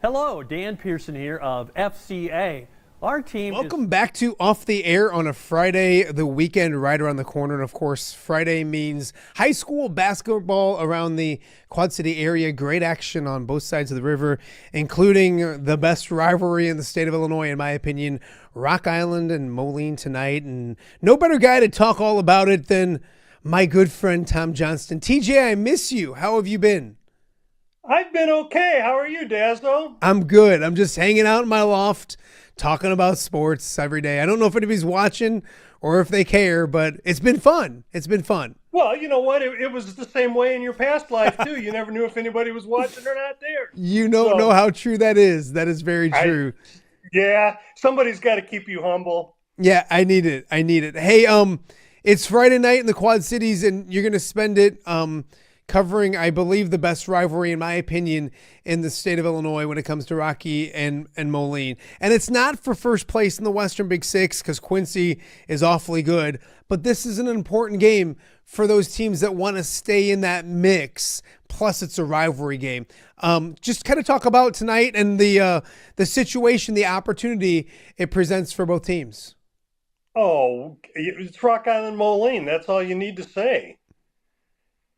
Hello, Dan Pearson here of FCA. Our team Welcome back to Off the Air on a Friday, the weekend right around the corner. And of course, Friday means high school basketball around the Quad City area. Great action on both sides of the river, including the best rivalry in the state of Illinois, in my opinion, Rock Island and Moline tonight. And no better guy to talk all about it than my good friend Tom Johnston. TJ, I miss you. How have you been? I've been okay. How are you, Dazzo? I'm good. I'm just hanging out in my loft, talking about sports every day. I don't know if anybody's watching or if they care, but it's been fun. It's been fun. Well, you know what? It was the same way in your past life, too. You never knew if anybody was watching or not there. You don't know how true that is. That is very true. Yeah, somebody's got to keep you humble. Yeah, I need it. I need it. Hey, it's Friday night in the Quad Cities, and you're going to spend it covering, I believe, the best rivalry, in my opinion, in the state of Illinois when it comes to Rocky and Moline. And it's not for first place in the Western Big Six because Quincy is awfully good, but this is an important game for those teams that want to stay in that mix. Plus, it's a rivalry game. Just kind of talk about tonight and the situation, the opportunity it presents for both teams. Oh, it's Rock Island Moline. That's all you need to say.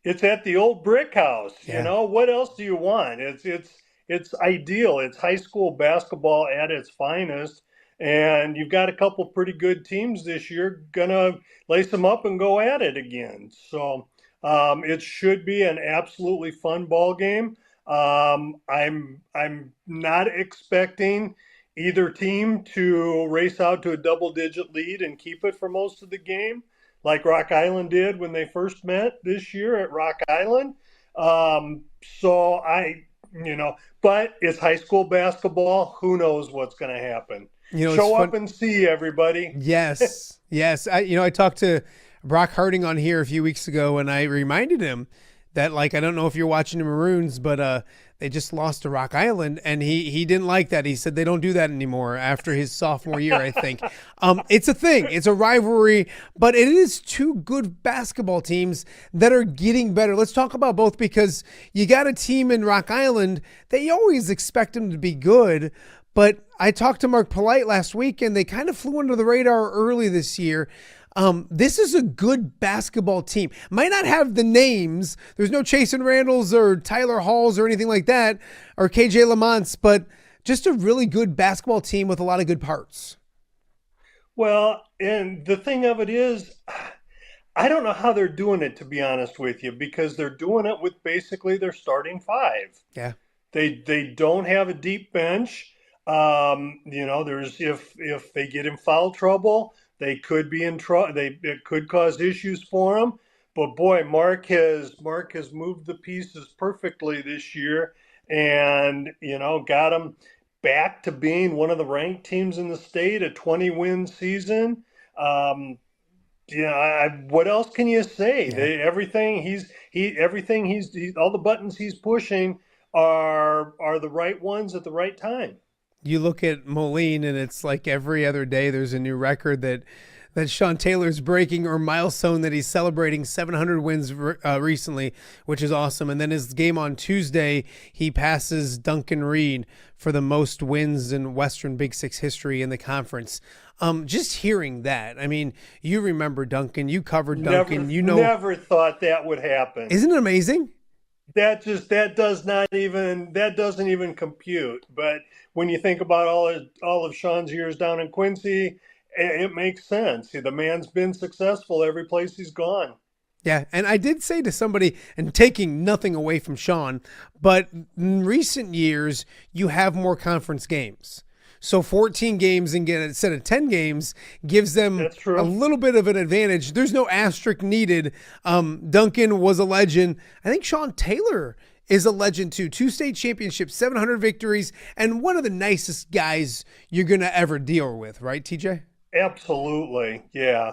It's at the old brick house. Yeah. You know, what else do you want? It's ideal. It's high school basketball at its finest. And you've got a couple pretty good teams this year gonna lace them up and go at it again. So it should be an absolutely fun ball game. I'm not expecting either team to race out to a double-digit lead and keep it for most of the game, like Rock Island did when they first met this year at Rock Island. But it's high school basketball. Who knows what's going to happen? Show up and see, everybody. Yes, yes. I talked to Brock Harding on here a few weeks ago, and I reminded him that, I don't know if you're watching the Maroons, but they just lost to Rock Island, and he didn't like that. He said they don't do that anymore after his sophomore year, I think. It's a thing. It's a rivalry, but it is two good basketball teams that are getting better. Let's talk about both because you got a team in Rock Island that you always expect them to be good, but I talked to Mark Polite last week, and they kind of flew under the radar early this year. This is a good basketball team. Might not have the names. There's no Chasen Randalls or Tyler Halls or anything like that, or KJ Lamonts, but just a really good basketball team with a lot of good parts. Well, and the thing of it is, I don't know how they're doing it, to be honest with you, because they're doing it with basically their starting five. Yeah. They don't have a deep bench. There's if they get in foul trouble, they could be in trouble. It could cause issues for them. But boy, Mark has moved the pieces perfectly this year, and got them back to being one of the ranked teams in the state, a 20-win season. What else can you say? Yeah. All the buttons he's pushing are the right ones at the right time. You look at Moline, and it's like every other day there's a new record that Sean Taylor's breaking or milestone that he's celebrating 700 wins recently, which is awesome. And then his game on Tuesday, he passes Duncan Reed for the most wins in Western Big Six history in the conference. Just hearing that, I mean, you remember Duncan, you covered Duncan, Never thought that would happen. Isn't it amazing? That doesn't even compute. But when you think about all of Sean's years down in Quincy, it makes sense. The man's been successful every place he's gone. Yeah, and I did say to somebody, and taking nothing away from Sean, but in recent years, you have more conference games. So 14 games instead of 10 games gives them a little bit of an advantage. There's no asterisk needed. Duncan was a legend. I think Sean Taylor is a legend too. 2 state championships, 700 victories, and one of the nicest guys you're going to ever deal with, right, TJ? Absolutely, yeah.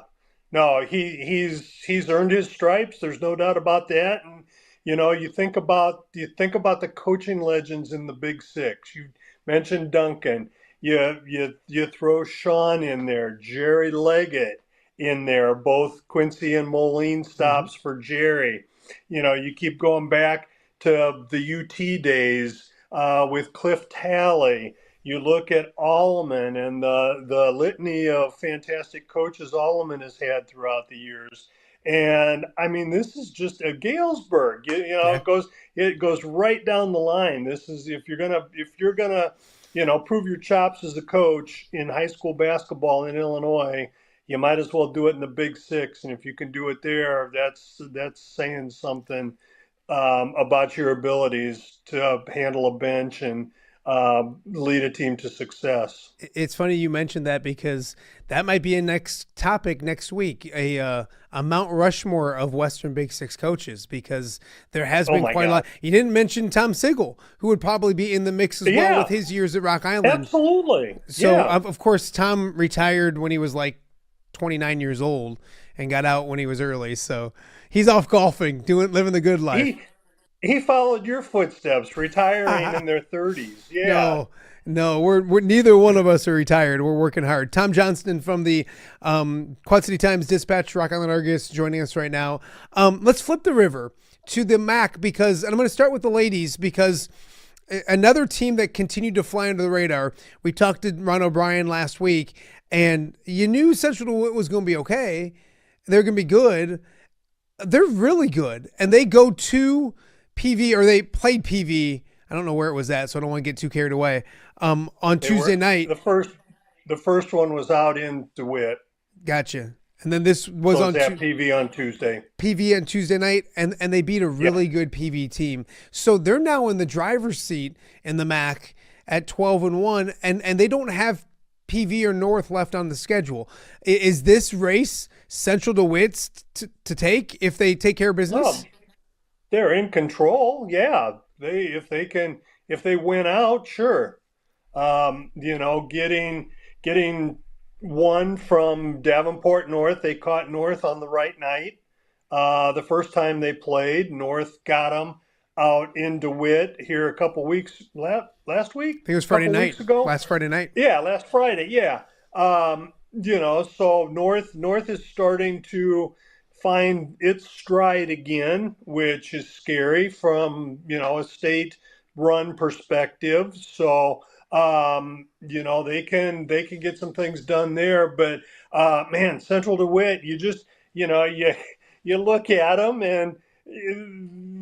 No, he's earned his stripes. There's no doubt about that. And you think about the coaching legends in the Big Six. You mentioned Duncan. You throw Sean in there, Jerry Leggett in there, both Quincy and Moline stops for Jerry. You keep going back to the UT days with Cliff Talley. You look at Allman and the litany of fantastic coaches Allman has had throughout the years. And I mean, this is just a Galesburg. Yeah. It goes right down the line. This is if you're gonna prove your chops as a coach in high school basketball in Illinois, you might as well do it in the Big Six. And if you can do it there, that's saying something about your abilities to handle a bench and lead a team to success. It's funny you mentioned that because that might be a next topic next week, a Mount Rushmore of Western Big Six coaches, because there has been quite a lot. You didn't mention Tom Sigel, who would probably be in the mix as well with his years at Rock Island. Absolutely. So, of course, Tom retired when he was like 29 years old and got out when he was early. So he's off golfing, living the good life. He followed your footsteps, retiring in their 30s. Yeah. No, we're neither one of us are retired. We're working hard. Tom Johnston from the Quad City Times Dispatch, Rock Island Argus, joining us right now. Let's flip the river to the MAC and I'm going to start with the ladies because another team that continued to fly under the radar. We talked to Ron O'Brien last week, and you knew Central DeWitt was going to be okay. They're going to be good. They're really good, and they go to PV, or they played PV. I don't know where it was at, so I don't want to get too carried away. On Tuesday night. The first one was out in DeWitt. Gotcha. And then this was on PV on Tuesday. PV on Tuesday night, and they beat a really good PV team. So they're now in the driver's seat in the MAC at 12-1, and they don't have PV or North left on the schedule. Is this race Central DeWitt's to take if they take care of business? Well, they're in control. Yeah, if they win out, sure. Getting one from Davenport North, they caught North on the right night. The first time they played, North got them out in DeWitt here a couple weeks last week. I think it was Friday night. Last Friday night. Yeah, last Friday. Yeah. So North is starting to find its stride again, which is scary from, a state run perspective. So, they can get some things done there, but, man, Central DeWitt, you just, you look at them and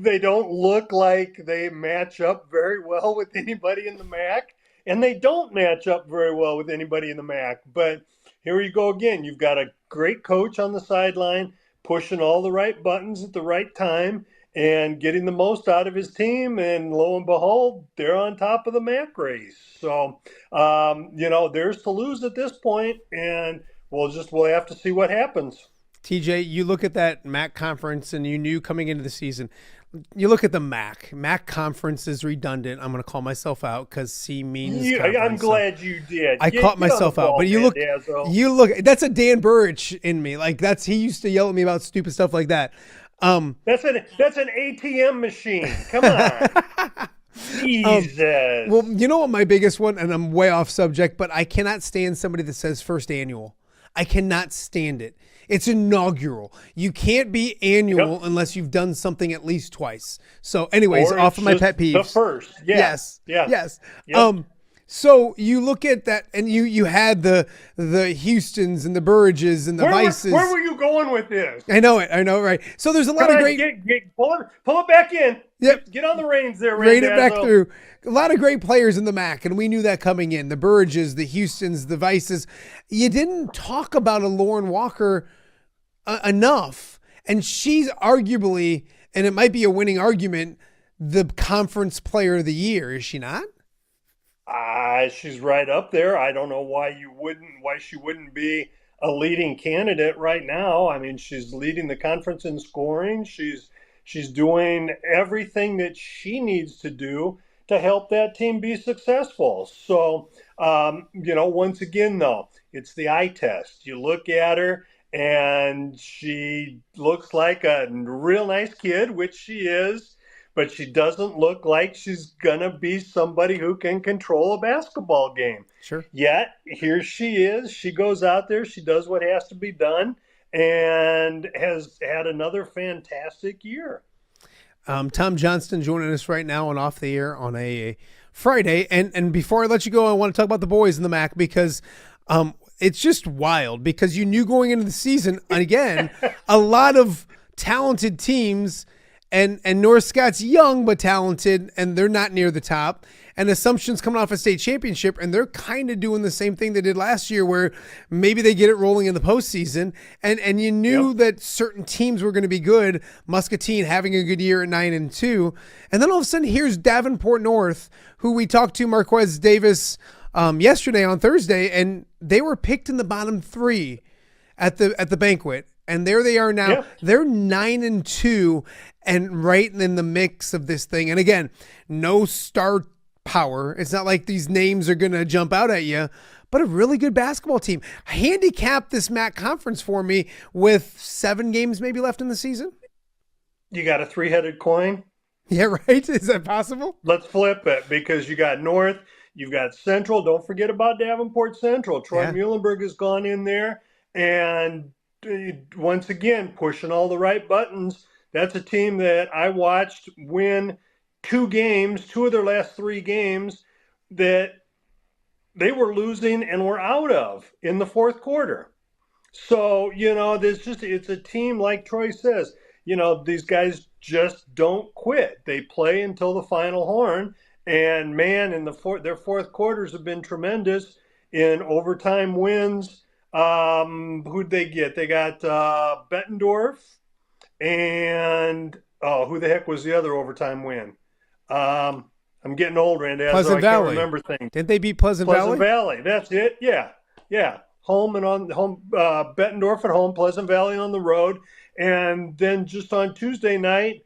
they don't look like they match up very well with anybody in the MAC, and they don't match up very well with anybody in the MAC. But here you go again. You've got a great coach on the sideline, pushing all the right buttons at the right time and getting the most out of his team. And lo and behold, they're on top of the MAC race. So, there's to lose at this point, and we'll have to see what happens. TJ, you look at that MAC conference and you knew coming into the season, you look at the MAC. MAC conference is redundant. I'm going to call myself out because C means I'm glad you did. I caught myself out. But you look, that's a Dan Burrich in me. Like he used to yell at me about stupid stuff like that. That's an ATM machine. Come on. Jesus. Well, you know what my biggest one, and I'm way off subject, but I cannot stand somebody that says first annual. I cannot stand it. It's inaugural. You can't be annual unless you've done something at least twice. So anyways, off of my pet peeves. The first. Yeah. Yes. Yeah. Yes. Yep. So you look at that, and you had the Houstons and the Burridges and the Vices. Where were you going with this? I know, right? So there's a lot of great. Pull it back in. Yep. Get on the reins there, Rein it back through. A lot of great players in the MAC, and we knew that coming in. The Burridges, the Houstons, the Vices. You didn't talk about a Lauren Walker enough, and she's arguably, and it might be a winning argument, the conference player of the year, is she not? She's right up there. I don't know why she wouldn't be a leading candidate right now. I mean, she's leading the conference in scoring. She's doing everything that she needs to do to help that team be successful. So, once again, though, it's the eye test. You look at her and she looks like a real nice kid, which she is. But she doesn't look like she's going to be somebody who can control a basketball game. Sure. Yet, here she is. She goes out there. She does what has to be done and has had another fantastic year. Tom Johnston joining us right now on Off the Air on a Friday. And before I let you go, I want to talk about the boys in the MAC because it's just wild because you knew going into the season, again, a lot of talented teams and North Scott's young but talented, and they're not near the top. And Assumption's coming off a state championship, and they're kind of doing the same thing they did last year where maybe they get it rolling in the postseason. And you knew that certain teams were going to be good. Muscatine having a good year at 9-2. And then all of a sudden, here's Davenport North, who we talked to, Marquez Davis, yesterday on Thursday, and they were picked in the bottom 3 at the banquet. And there they are now. Yeah. They're 9-2 and right in the mix of this thing. And again, no star power. It's not like these names are going to jump out at you, but a really good basketball team. Handicap this MAC conference for me with 7 games maybe left in the season. You got a 3-headed coin? Yeah, right. Is that possible? Let's flip it because you got North, you've got Central. Don't forget about Davenport Central. Troy Muhlenberg has gone in there and once again pushing all the right buttons. That's a team that I watched win 2 games, 2 of their last 3 games that they were losing and were out of in the fourth quarter. So, it's a team, like Troy says, these guys just don't quit. They play until the final horn. And man, their fourth quarters have been tremendous in overtime wins. Who'd they get? They got Bettendorf and who the heck was the other overtime win? I'm getting old, Randazzo. Pleasant Valley. Can't remember things. Didn't they beat Pleasant Valley? Pleasant Valley. That's it. Yeah. Home and on home. Bettendorf at home. Pleasant Valley on the road. And then just on Tuesday night,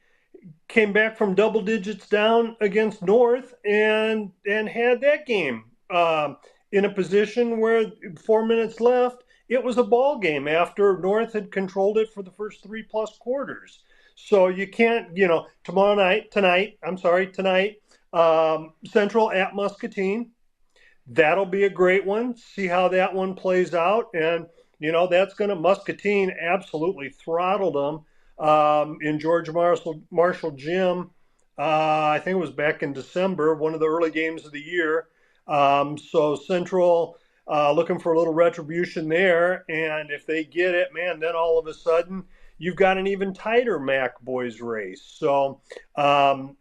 came back from double digits down against North and had that game in a position where 4 minutes left. It was a ball game after North had controlled it for the first 3+ quarters. So you can't, tonight, Central at Muscatine. That'll be a great one. See how that one plays out. And, Muscatine absolutely throttled them in George Marshall Gym. I think it was back in December, one of the early games of the year. So Central looking for a little retribution there. And if they get it, man, then all of a sudden you've got an even tighter MAC boys race. So, and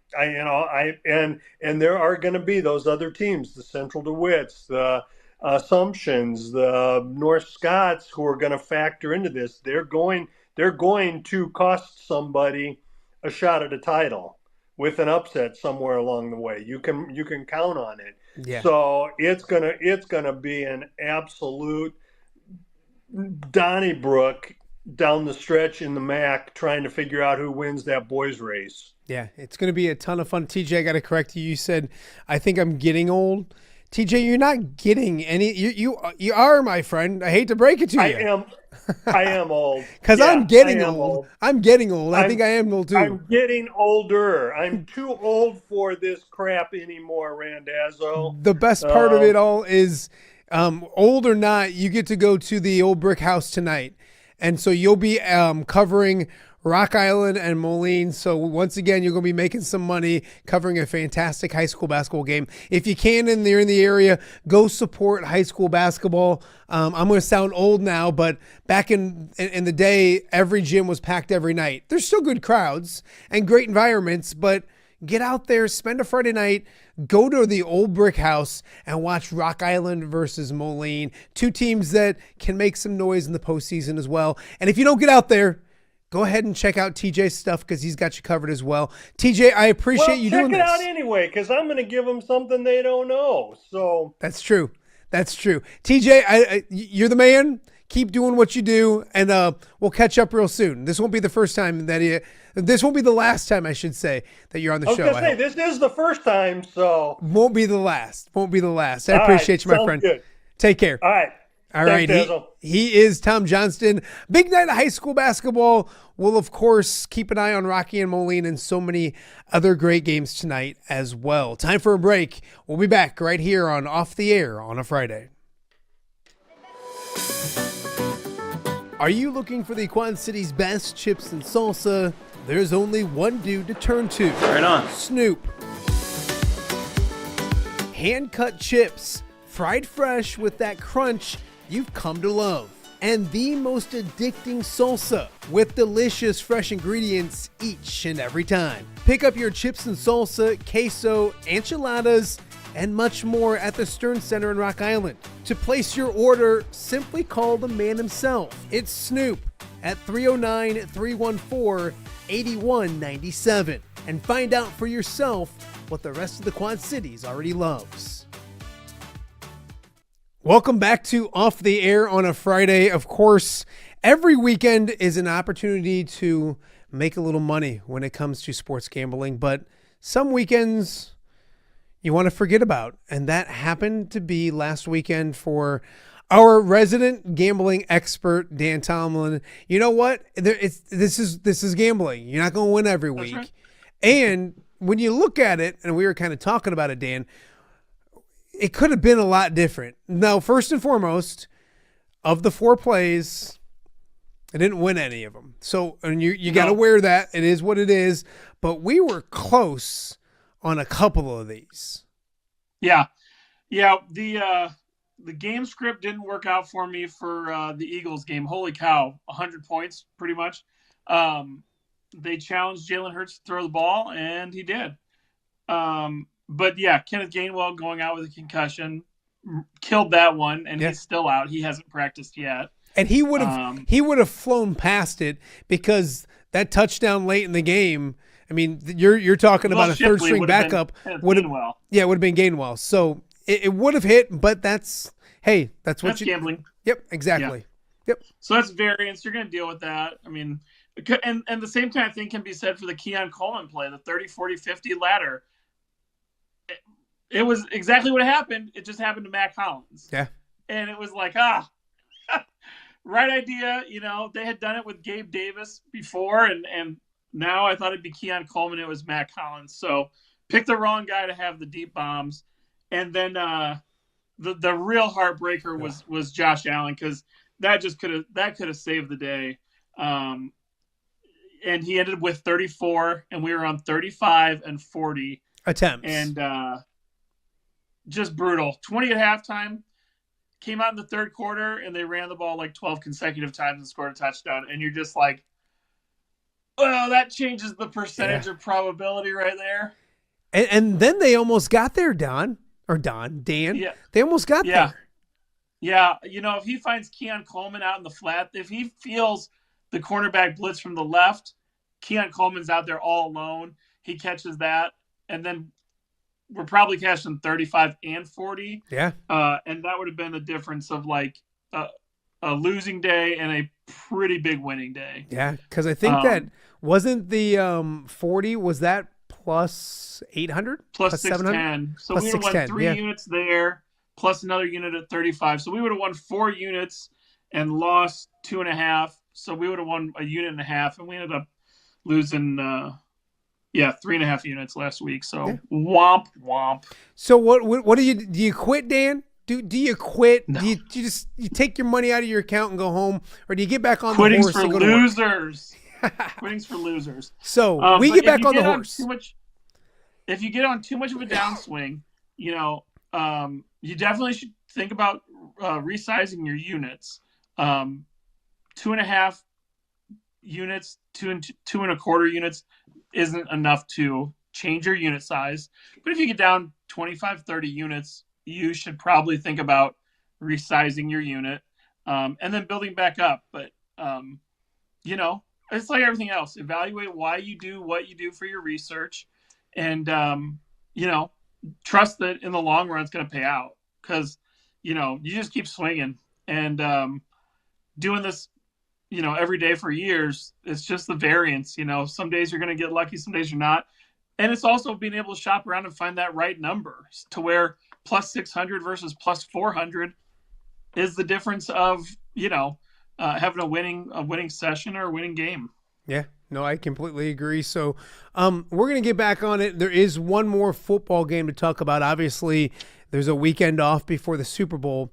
there are going to be those other teams, the Central DeWitts, the Assumptions, the North Scots, who are going to factor into this. They're going to cost somebody a shot at a title with an upset somewhere along the way. You can count on it. Yeah. So it's gonna be an absolute Donnybrook down the stretch in the MAC, trying to figure out who wins that boys race. Yeah, it's going to be a ton of fun. TJ, I got to correct you. You said, I think I'm getting old. TJ, you're not getting any. You are, my friend. I hate to break it to you. I am old. Because I'm getting old. I'm getting old. I think I am old too. I'm getting older. I'm too old for this crap anymore, Randazzo. The best part of it all is, old or not, you get to go to the old brick house tonight. And so you'll be covering Rock Island and Moline. So once again, you're going to be making some money covering a fantastic high school basketball game. If you can and you're in the area, go support high school basketball. I'm going to sound old now, but back in the day, every gym was packed every night. There's still good crowds and great environments, but get out there, spend a Friday night, go to the old brick house and watch Rock Island versus Moline, 2 teams that can make some noise in the postseason as well. And if you don't get out there, go ahead and check out TJ's stuff because he's got you covered as well. TJ, I appreciate you doing this. Check it out anyway because I'm going to give them something they don't know. So That's true. TJ, you're the man. Keep doing what you do, and we'll catch up real soon. This won't be the first time this won't be the last time, I should say, that you're on the show. This is the first time, so won't be the last. I appreciate you, my friend. Good. Take care. All right. All right. He is Tom Johnston. Big night of high school basketball. We'll, of course, keep an eye on Rocky and Moline and so many other great games tonight as well. Time for a break. We'll be back right here on Off the Air on a Friday. Are you looking for the Quad City's best chips and salsa? there's only one dude to turn to. Right on. Snoop. Hand-cut chips, fried fresh with that crunch you've come to love. And the most addicting salsa with delicious fresh ingredients each and every time. Pick up your chips and salsa, queso, enchiladas, and much more at the Stern Center in Rock Island. To place your order, simply call the man himself. It's Snoop at 309-314-8197 and find out for yourself what the rest of the Quad Cities already loves. Welcome back to Off the Air on a Friday. Of course, every weekend is an opportunity to make a little money when it comes to sports gambling, but some weekends you want to forget about, and that happened to be last weekend for our resident gambling expert, Dan Tomlin. You know what? This is gambling. You're not going to win every week. Right. And when you look at it, and we were kind of talking about it, Dan, it could have been a lot different. Now, first and foremost, of the 4 plays, I didn't win any of them. So, and you got to wear that. It is what it is. But we were close on a couple of these. Yeah. The game script didn't work out for me for the Eagles game. Holy cow, 100 points pretty much. They challenged Jalen Hurts to throw the ball, and he did. But yeah, Kenneth Gainwell going out with a concussion killed that one, and he's still out. He hasn't practiced yet. And he would have flown past it because that touchdown late in the game. I mean, you're talking about a third string backup would have been Gainwell. So it would have hit, but that's gambling. Yep, exactly. Yeah. Yep. So that's variance. You're going to deal with that. I mean, and the same kind of thing can be said for the Keon Coleman play, the 30, 40, 50 ladder. It was exactly what happened. It just happened to Matt Collins. Yeah. And it was like, right idea. You know, they had done it with Gabe Davis before, and now I thought it'd be Keon Coleman. It was Matt Collins. So picked the wrong guy to have the deep bombs. And then the real heartbreaker was Josh Allen, because that could have saved the day. And he ended with 34, and we were on 35 and 40 attempts. And just brutal. 20 at halftime, came out in the third quarter, and they ran the ball like 12 consecutive times and scored a touchdown. And you're just like, well, that changes the percentage of probability right there. And then they almost got there, Dan. Yeah. They almost got there. Yeah, you know, if he finds Keon Coleman out in the flat, if he feels the cornerback blitz from the left, Keon Coleman's out there all alone. He catches that, and then we're probably cashing 35 and 40. Yeah. And that would have been the difference of like a losing day and a pretty big winning day. Yeah, because I think that wasn't the 40, was that plus 800? Plus 610. So we would have won 3 units there, plus another unit at 35. So we would have won 4 units and lost 2.5. So we would have won a unit and a half, and we ended up losing 3.5 units last week. So womp. So what do you quit, Dan? Do you quit? No. Do you just take your money out of your account and go home, or do you get back on the horse and go to work? Losers. Quitting's for losers. So we get back on the horse. If you get on too much of a downswing, you know, you definitely should think about resizing your units. 2.5 units, 2.25 units isn't enough to change your unit size. But if you get down 25, 30 units, you should probably think about resizing your unit and then building back up. But, you know, it's like everything else. Evaluate why you do what you do for your research, and, you know, trust that in the long run it's going to pay out, because, you know, you just keep swinging and doing this, you know, every day for years. It's just the variance. You know, some days you're going to get lucky, some days you're not. And it's also being able to shop around and find that right number to where plus 600 versus plus 400 is the difference of, you know, having a winning session or a winning game. Yeah, no, I completely agree. So we're going to get back on it. There is one more football game to talk about. Obviously, there's a weekend off before the Super Bowl.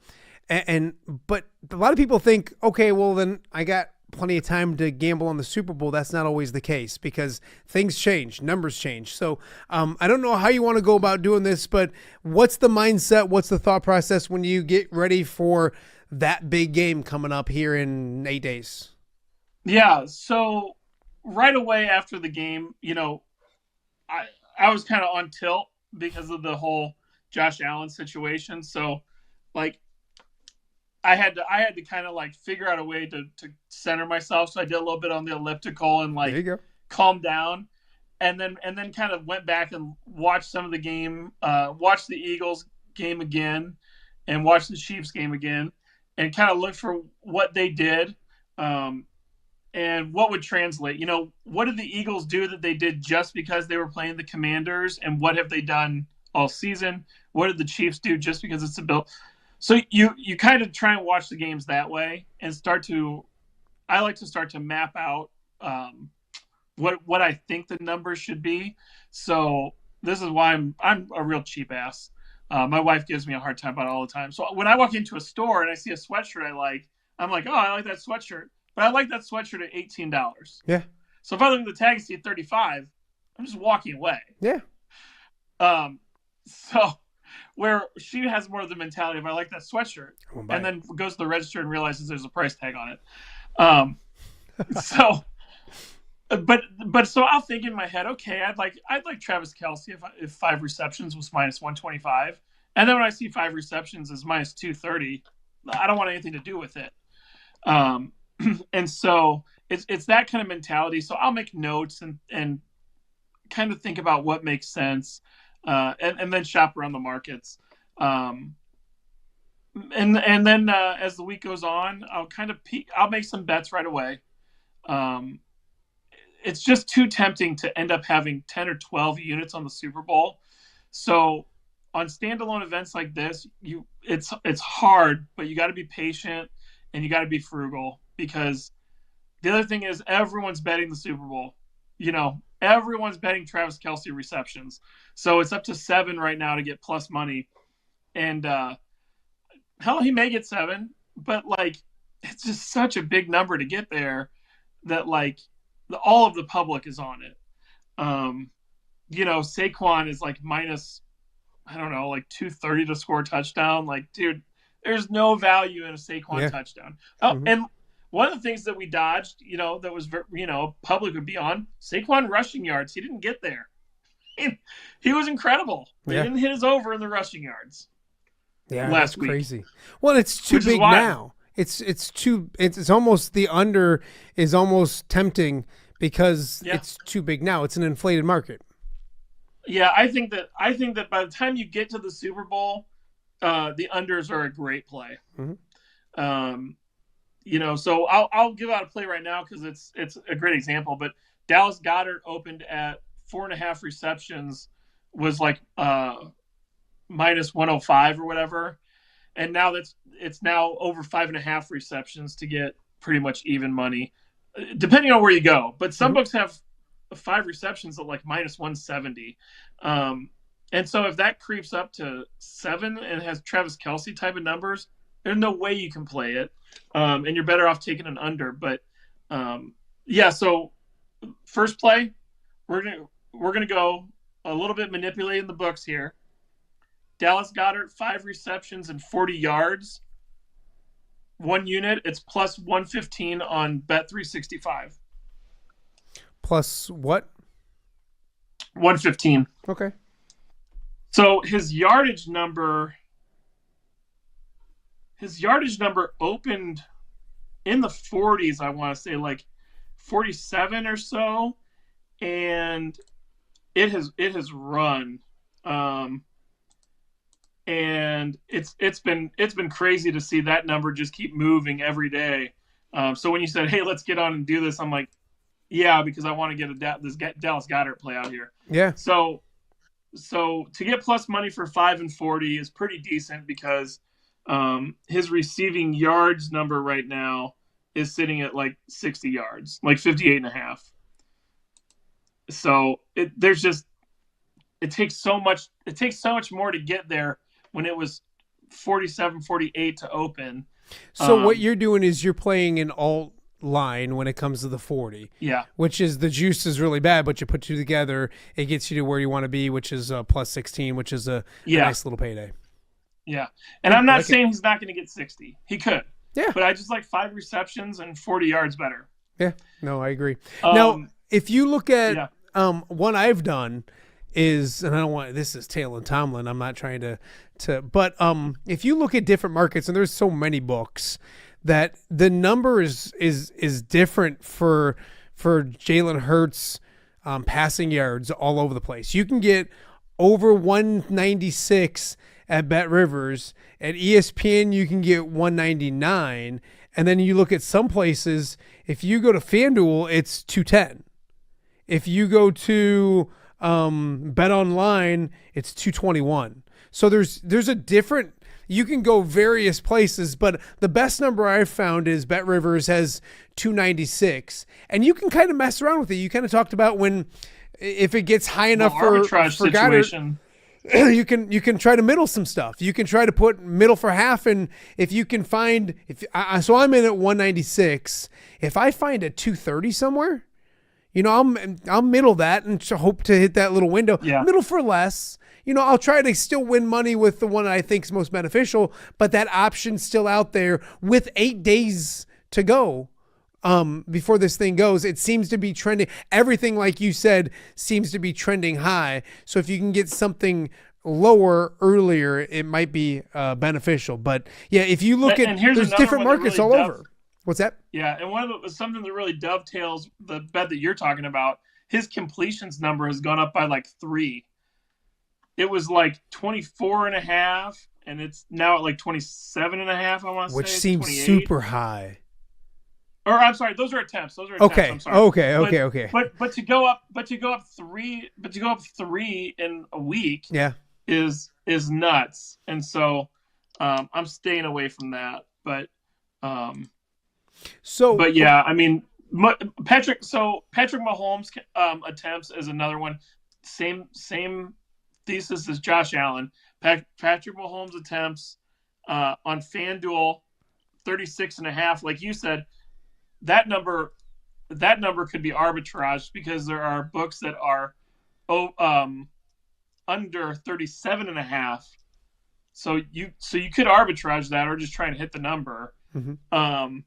But a lot of people think, okay, well, then I got plenty of time to gamble on the Super Bowl, that's not always the case because things change, numbers change. So I don't know how you want to go about doing this, but what's the mindset? What's the thought process when you get ready for that big game coming up here in 8 days? Yeah. So right away after the game, I was kind of on tilt because of the whole Josh Allen situation. So like, I had to kind of like figure out a way to center myself. So I did a little bit on the elliptical and like calm down, and then kind of went back and watched some of the game, watched the Eagles game again, and watched the Chiefs game again, and kind of looked for what they did, and what would translate. What did the Eagles do that they did just because they were playing the Commanders, and what have they done all season? What did the Chiefs do just because it's a Bill? So you kind of try and watch the games that way and I like to start to map out what I think the numbers should be. So this is why I'm a real cheap ass. My wife gives me a hard time about it all the time. So when I walk into a store and I see a sweatshirt I like, I'm like, oh, I like that sweatshirt. But I like that sweatshirt at $18. Yeah. So if I look at the tag and see $35, I'm just walking away. Yeah. So where she has more of the mentality of I like that sweatshirt, and then goes to the register and realizes there's a price tag on it. So I'll think in my head, okay, I'd like Travis Kelce if 5 receptions was minus 125, and then when I see 5 receptions is minus 230, I don't want anything to do with it. And so it's that kind of mentality. So I'll make notes and kind of think about what makes sense. And then shop around the markets. And then as the week goes on, I'll make some bets right away. It's just too tempting to end up having 10 or 12 units on the Super Bowl. So on standalone events like this, it's hard, but you got to be patient and you got to be frugal, because the other thing is everyone's betting the Super Bowl. Everyone's betting Travis Kelce receptions. So it's up to 7 right now to get plus money. And hell, he may get 7, but like, it's just such a big number to get there that like all of the public is on it. Saquon is like minus, I don't know, like 230 to score a touchdown. Like, dude, there's no value in a Saquon touchdown. Oh, and one of the things that we dodged, that was, public would be on Saquon rushing yards. He didn't get there. He was incrable. He didn't hit his over in the rushing yards. Yeah, last that's week. Crazy. Well, it's too big now. It's almost, the under is almost tempting because it's too big now. It's an inflated market. Yeah, I think that by the time you get to the Super Bowl, the unders are a great play. Mm-hmm. So I'll give out a play right now because it's a great example. But Dallas Goedert opened at 4.5 receptions, was like minus 105 or whatever, and now it's now over 5.5 receptions to get pretty much even money, depending on where you go. But some books have 5 receptions at like minus 170, and so if that creeps up to 7 and has Travis Kelce type of numbers, there's no way you can play it. And you're better off taking an under. But so first play, we're gonna go a little bit manipulating the books here. Dallas Goedert, 5 receptions and 40 yards, 1 unit. It's plus 115 on Bet365. Plus what? 115. Okay. So his yardage number opened in the 40s, I want to say like 47 or so, and it has run, and it's been crazy to see that number just keep moving every day. So when you said, "Hey, let's get on and do this," I'm like, "Yeah," because I want to get this Dallas Goedert play out here. Yeah. So to get plus money for 5 and 40 is pretty decent because his receiving yards number right now is sitting at like 60 yards, like 58.5. So it takes so much more to get there when it was 47, 48 to open. So what you're doing is you're playing an alt line when it comes to the 40. Yeah. Which is the juice is really bad, but you put two together, it gets you to where you want to be, which is plus 16, which is a nice little payday. Yeah. And I'm not saying he's not going to get 60. He could. Yeah. But I just like 5 receptions and 40 yards better. Yeah. No, I agree. Now, if you look at one I've done is, and I don't want, this is Tail and Tomlin, I'm not trying but if you look at different markets, and there's so many books, that the number is different for Jalen Hurts passing yards all over the place. You can get over 196 at Bet Rivers. At ESPN, you can get 199. And then you look at some places, if you go to FanDuel, it's 210. If you go to Bet Online, it's 221. So there's a different, you can go various places, but the best number I've found is Bet Rivers has 296. And you can kind of mess around with it. You kind of talked about if it gets high enough for situation. Goddard, you can try to middle some stuff. You can try to put middle for half, and if you can find, so I'm in at 196. If I find a 230 somewhere, I'll middle that and hope to hit that little window. Yeah. Middle for less. I'll try to still win money with the one I think is most beneficial, but that option's still out there with 8 days to go. Before this thing goes, it seems to be trending. Everything, like you said, seems to be trending high. So if you can get something lower earlier, it might be beneficial. But yeah, if you look there's different markets all over. What's that? Yeah, and something that really dovetails the bet that you're talking about. His completions number has gone up by like 3. It was like 24.5, and it's now at like 27.5. I want to say, which seems 28. Super high. Or I'm sorry, those are attempts. Okay. I'm sorry. Okay. But to go up 3 in a week, is nuts. And so I'm staying away from that. But yeah, I mean, Patrick Mahomes attempts is another one. Same thesis as Josh Allen. Patrick Mahomes attempts on FanDuel 36.5, like you said. That number could be arbitraged because there are books that are under 37.5. So you could arbitrage that or just try and hit the number. Mm-hmm.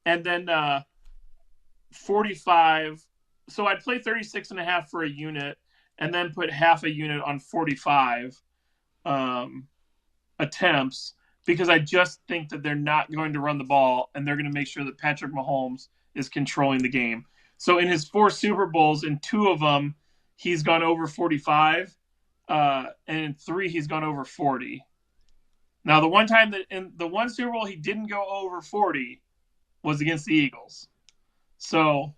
And then 45. So I'd play 36.5 for a unit and then put half a unit on 45 attempts, because I just think that they're not going to run the ball and they're going to make sure that Patrick Mahomes is controlling the game. So in his 4 Super Bowls, in 2 of them, he's gone over 45, and in 3, he's gone over 40. Now, the one time that in the one Super Bowl he didn't go over 40 was against the Eagles. So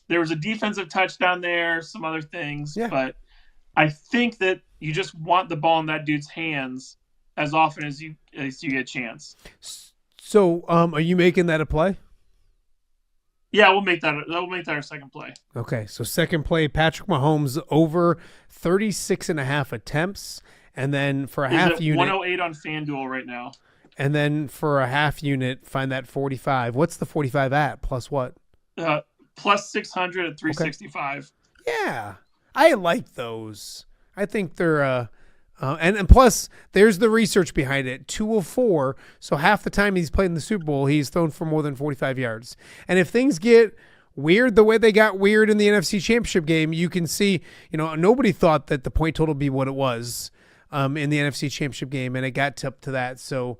there was a defensive touchdown there, some other things, but I think that you just want the ball in that dude's hands as often as you get a chance. So, are you making that a play? Yeah, we'll make that our second play. Okay, so second play, Patrick Mahomes over 36.5 attempts, and then for a half unit, 108 on FanDuel right now. And then for a half unit, find that 45. What's the 45 at? Plus what? Plus 600 at 365. Okay. Yeah, I like those. I think they're and plus there's the research behind it. 2 of 4, so half the time he's played in the Super Bowl, he's thrown for more than 45 yards. And if things get weird the way they got weird in the NFC Championship game, you can see, nobody thought that the point total would be what it was in the NFC Championship game, and it got up to that. So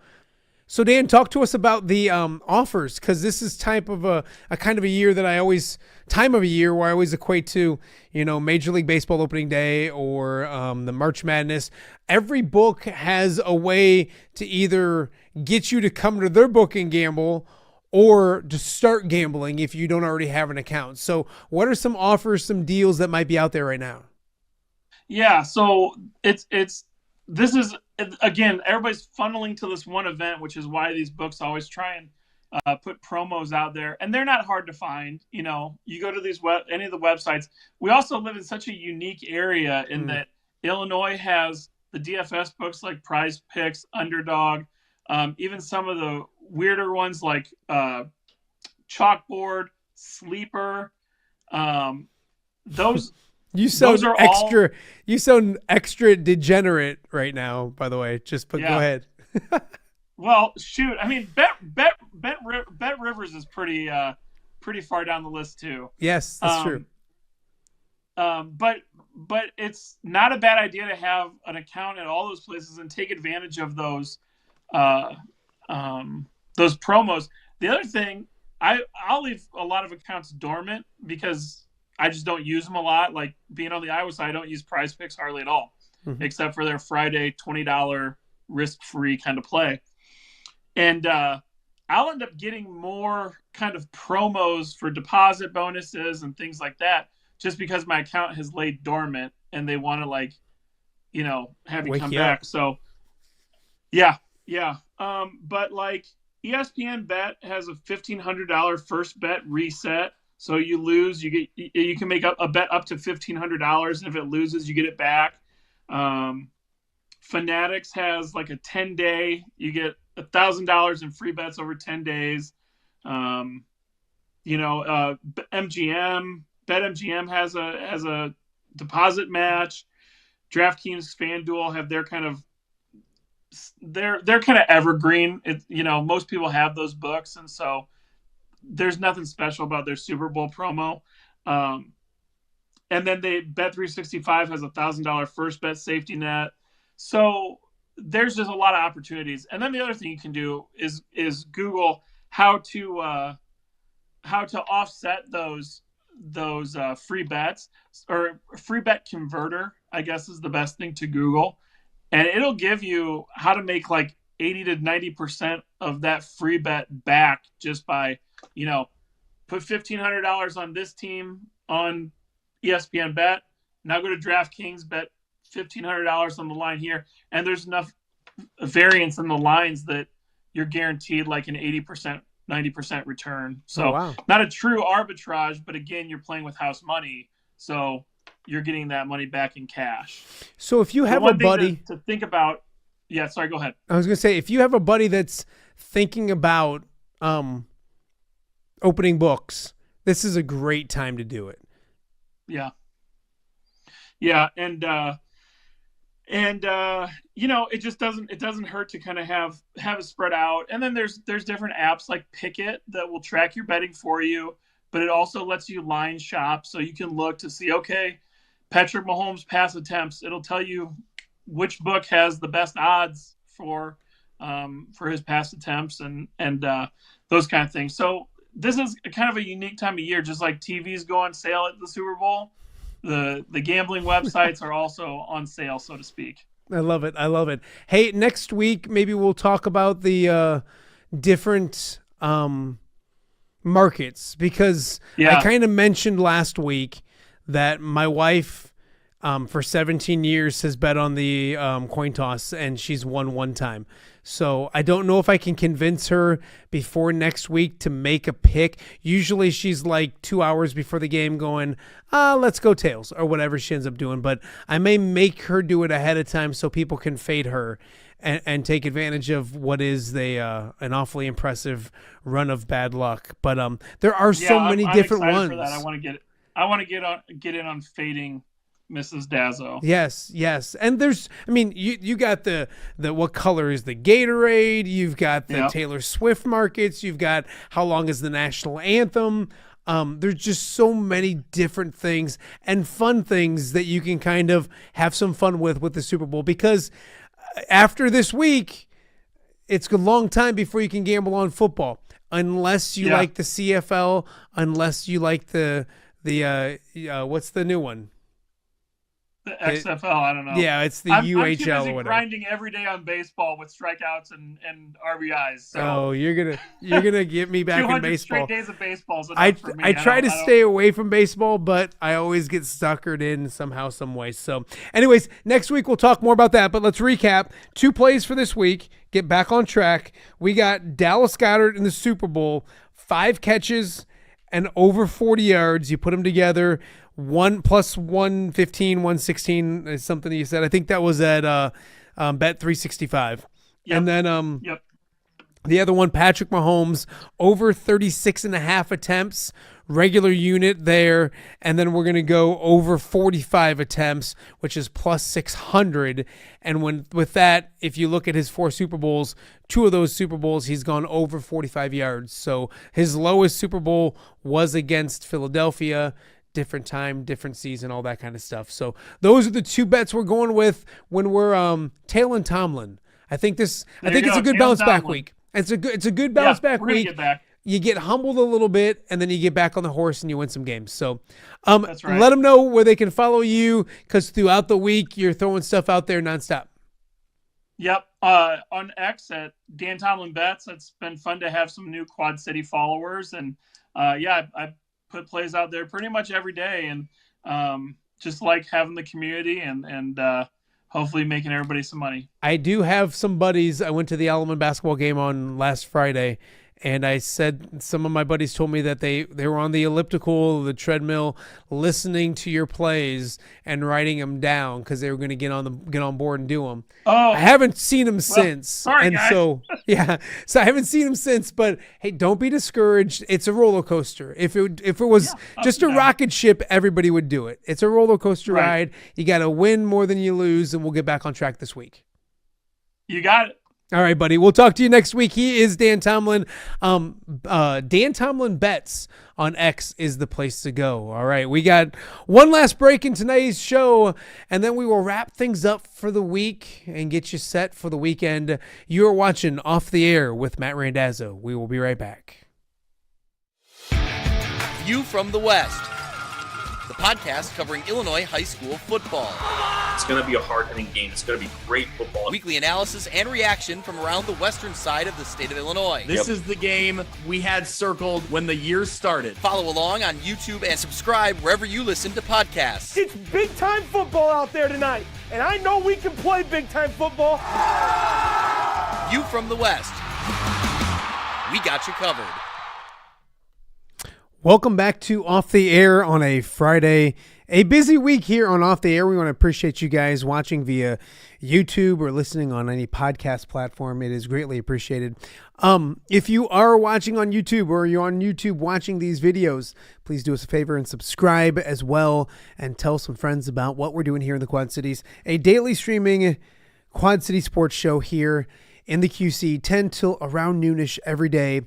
Dan, talk to us about the offers, because this is type of a kind of a year that time of a year where I always equate to, Major League Baseball opening day or the March Madness. Every book has a way to either get you to come to their book and gamble or to start gambling if you don't already have an account. So what are some offers, some deals that might be out there right now? Yeah, so this is, again, everybody's funneling to this one event, which is why these books always try and put promos out there, and they're not hard to find. You go to any of the websites. We also live in such a unique area in that Illinois has the DFS books like Prize Picks, Underdog, even some of the weirder ones like chalkboard, sleeper. Those You sound are extra. all, You sound extra degenerate right now. By the way, go ahead. well, shoot. I mean, Bet Rivers is pretty far down the list too. Yes, that's true. But it's not a bad idea to have an account at all those places and take advantage of those promos. The other thing, I'll leave a lot of accounts dormant because I just don't use them a lot. Like being on the Iowa side, I don't use Prize Picks hardly at all, except for their Friday $20 risk-free kind of play. And I'll end up getting more kind of promos for deposit bonuses and things like that, just because my account has laid dormant and they want to have you come back. So yeah. But like ESPN Bet has a $1,500 first bet reset. So you lose, you can make a bet up to $1,500. And if it loses, you get it back. Fanatics has like a 10-day, you get $1,000 in free bets over 10 days. MGM, BetMGM has a deposit match. DraftKings, FanDuel have their kind of evergreen. Most people have those books, and so there's nothing special about their Super Bowl promo. And then Bet365 has $1,000 first bet safety net. So there's just a lot of opportunities. And then the other thing you can do is Google how to offset those free bets, or free bet converter, I guess is the best thing to Google. And it'll give you how to make like 80 to 90% of that free bet back just by, put $1,500 on this team on ESPN Bet. Now go to DraftKings, bet $1,500 on the line here. And there's enough variance in the lines that you're guaranteed like an 80%, 90% return. So Not a true arbitrage, but again, you're playing with house money. So you're getting that money back in cash. So if you have a buddy to think about, sorry, go ahead. I was going to say, if you have a buddy that's thinking about opening books, this is a great time to do it. Yeah. Yeah. And it just doesn't hurt to kind of have it spread out. And then there's different apps like Pickit that will track your betting for you, but it also lets you line shop. So you can look to see, okay, Patrick Mahomes pass attempts. It'll tell you which book has the best odds for his pass attempts and those kind of things. So this is kind of a unique time of year, just like TVs go on sale at the Super Bowl. The gambling websites are also on sale, so to speak. I love it. Hey, next week maybe we'll talk about the different markets, because I kind of mentioned last week that my wife for 17 years has bet on the coin toss, and she's won one time. So I don't know if I can convince her before next week to make a pick. Usually she's like 2 hours before the game going, let's go tails, or whatever she ends up doing. But I may make her do it ahead of time so people can fade her and take advantage of what is an awfully impressive run of bad luck. But there are so many different ones. For that. I want to get in on fading Mrs. Dazzo. Yes. And you got the what color is the Gatorade? You've got the Taylor Swift markets. You've got how long is the national anthem? There's just so many different things and fun things that you can kind of have some fun with the Super Bowl, because after this week, it's a long time before you can gamble on football, unless you like the CFL, unless you like the what's the new one? The XFL, I don't know. Yeah, it's the UHL I'm too busy or whatever. Grinding every day on baseball with strikeouts and RBIs. So. Oh, you're gonna get me back in baseball. 200 straight days of baseball. I try to stay away from baseball, but I always get suckered in somehow, some way. So, anyways, next week we'll talk more about that. But let's recap 2 plays for this week. Get back on track. We got Dallas Goedert in the Super Bowl, 5 catches and over 40 yards. You put them together. 1 plus 115, 116 is something that you said. I think that was at Bet365. Yep. And then The other one, Patrick Mahomes, over 36.5 attempts, regular unit there. And then we're going to go over 45 attempts, which is plus 600. And with that, if you look at his 4 Super Bowls, 2 of those Super Bowls, he's gone over 45 yards. So his lowest Super Bowl was against Philadelphia. Different time, different season, all that kind of stuff. So those are the 2 bets we're going with when we're tailing Tomlin. I think it's a good bounce back week. It's a good bounce back week. Get back. You get humbled a little bit, and then you get back on the horse and you win some games. So That's right. let them know where they can follow you, because throughout the week you're throwing stuff out there nonstop. Yep. On X at Dan Tomlin Bets. It's been fun to have some new Quad City followers. And I put plays out there pretty much every day, and just like having the community and hopefully making everybody some money. I do have some buddies. I went to the Alaman basketball game on last Friday, and I said some of my buddies told me that they were on the elliptical, the treadmill, listening to your plays and writing them down because they were going to get on board and do them. Oh, I haven't seen them since. Sorry, and guys. so I haven't seen them since. But hey, don't be discouraged. It's a roller coaster. If it was just a rocket ship, everybody would do it. It's a roller coaster ride. You got to win more than you lose, and we'll get back on track this week. You got it. All right, buddy. We'll talk to you next week. He is Dan Tomlin. Dan Tomlin Bets on X is the place to go. All right, we got one last break in tonight's show, and then we will wrap things up for the week and get you set for the weekend. You are watching Off the Air with Matt Randazzo. We will be right back. View from the West, the podcast covering Illinois high school football. It's going to be a hard-hitting game. It's going to be great football. Weekly analysis and reaction from around the western side of the state of Illinois. This is the game we had circled when the year started. Follow along on YouTube and subscribe wherever you listen to podcasts. It's big-time football out there tonight, and I know we can play big-time football. View from the West. We got you covered. Welcome back to Off the Air on a Friday. A busy week here on Off the Air. We want to appreciate you guys watching via YouTube or listening on any podcast platform. It is greatly appreciated. If you are watching on YouTube or you're on YouTube watching these videos, please do us a favor and subscribe as well, and tell some friends about what we're doing here in the Quad Cities. A daily streaming Quad City sports show here in the QC, 10 till around noonish every day.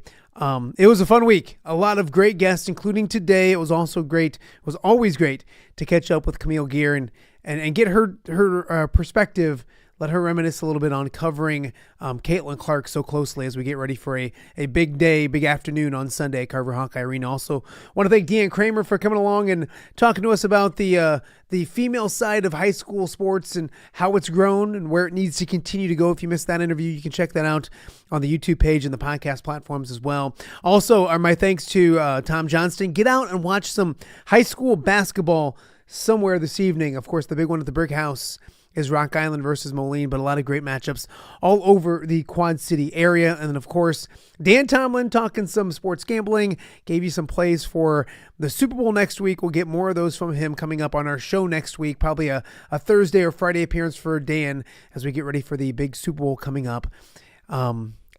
It was a fun week. A lot of great guests, including today. It was also great. It was always great to catch up with Camille Gear and get her perspective. Let her reminisce a little bit on covering Caitlin Clark so closely as we get ready for a big day, big afternoon on Sunday at Carver Hawkeye Arena. Also, want to thank Dan Kroemer for coming along and talking to us about the female side of high school sports and how it's grown and where it needs to continue to go. If you missed that interview, you can check that out on the YouTube page and the podcast platforms as well. Also, my thanks to Tom Johnston. Get out and watch some high school basketball somewhere this evening. Of course, the big one at the Brick House is Rock Island versus Moline, but a lot of great matchups all over the Quad City area. And then, of course, Dan Tomlin talking some sports gambling, gave you some plays for the Super Bowl next week. We'll get more of those from him coming up on our show next week, probably a Thursday or Friday appearance for Dan as we get ready for the big Super Bowl coming up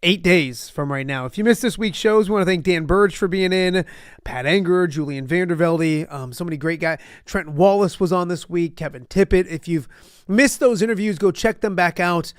8 days from right now. If you missed this week's shows, we want to thank Dan Burge for being in, Pat Anger, Julian Vandervelde, so many great guys. Trent Wallace was on this week, Kevin Tippett. If you've missed those interviews, go check them back out.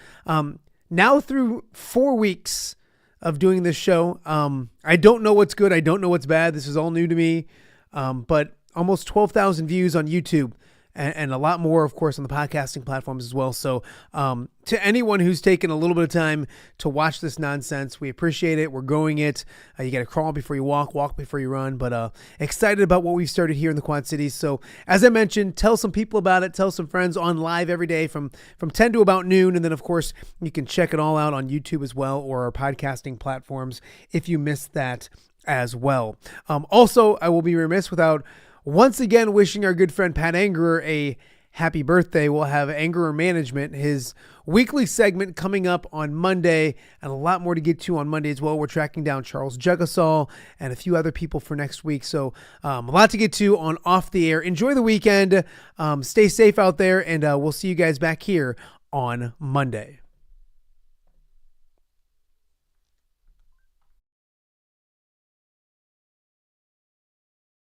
Now through 4 weeks of doing this show, I don't know what's good. I don't know what's bad. This is all new to me, but almost 12,000 views on YouTube. And a lot more, of course, on the podcasting platforms as well. So to anyone who's taken a little bit of time to watch this nonsense, we appreciate it. We're growing it. You got to crawl before you walk before you run. But excited about what we've started here in the Quad Cities. So as I mentioned, tell some people about it. Tell some friends on live every day from 10 to about noon. And then, of course, you can check it all out on YouTube as well, or our podcasting platforms if you missed that as well. Also, I will be remiss without once again wishing our good friend Pat Angerer a happy birthday. We'll have Angerer Management, his weekly segment, coming up on Monday, and a lot more to get to on Monday as well. We're tracking down Charles Jugasol and a few other people for next week. So a lot to get to on Off the Air. Enjoy the weekend. Stay safe out there, and we'll see you guys back here on Monday.